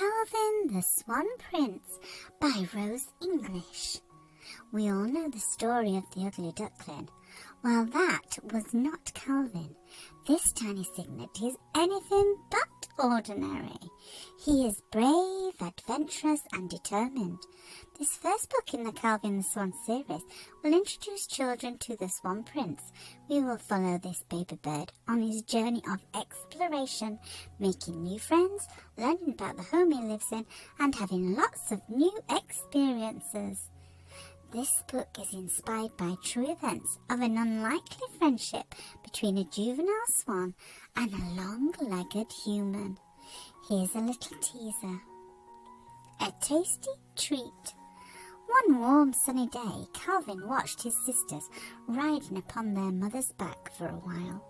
Calvin the Swan Prince by Rose English. We all know the story of the ugly duckling. Well, that was not Calvin. This tiny cygnet is anything but ordinary. He is brave, adventurous and determined. This first book in the Calvin the Swan series will introduce children to the Swan Prince. We will follow this baby bird on his journey of exploration, making new friends, learning about the home he lives in and having lots of new experiences. This book is inspired by true events of an unlikely friendship between a juvenile swan and a long-legged human. Here's a little teaser. A tasty treat. One warm sunny day, Calvin watched his sisters riding upon their mother's back for a while.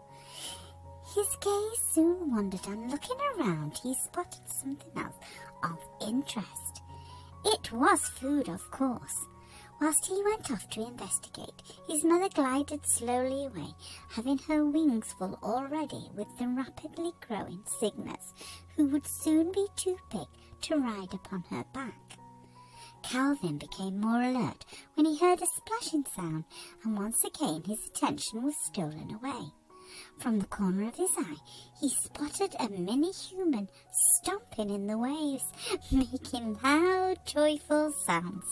His gaze soon wandered, and looking around he spotted something else of interest. It was food, of course. Whilst he went off to investigate, his mother glided slowly away, having her wings full already with the rapidly growing cygnets, who would soon be too big to ride upon her back. Calvin became more alert when he heard a splashing sound, and once again his attention was stolen away. From the corner of his eye, he spotted a mini-human stomping in the waves, making loud, joyful sounds.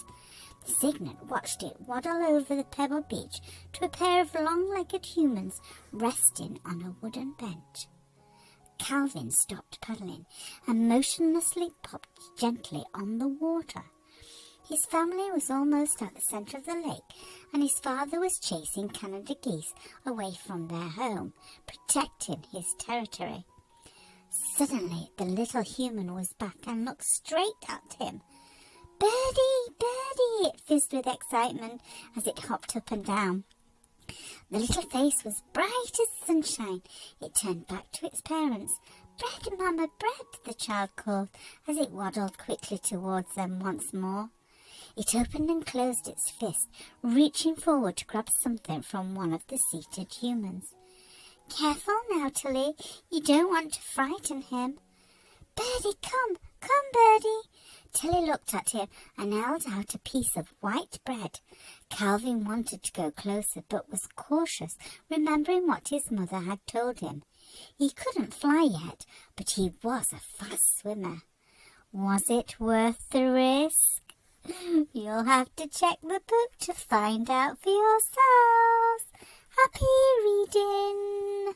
The cygnet watched it waddle over the pebble beach to a pair of long-legged humans resting on a wooden bench. Calvin stopped paddling and motionlessly popped gently on the water. His family was almost at the centre of the lake, and his father was chasing Canada geese away from their home, protecting his territory. Suddenly, the little human was back and looked straight at him. "Birdie, Birdie!" it fizzed with excitement as it hopped up and down. The little face was bright as sunshine. It turned back to its parents. "Bread, Mama, bread!" the child called as it waddled quickly towards them once more. It opened and closed its fist, reaching forward to grab something from one of the seated humans. "Careful now, Tilly. You don't want to frighten him." "Birdie, come, Birdie!" Tilly looked at him and held out a piece of white bread. Calvin wanted to go closer, but was cautious, remembering what his mother had told him. He couldn't fly yet, but he was a fast swimmer. Was it worth the risk? You'll have to check the book to find out for yourselves. Happy reading!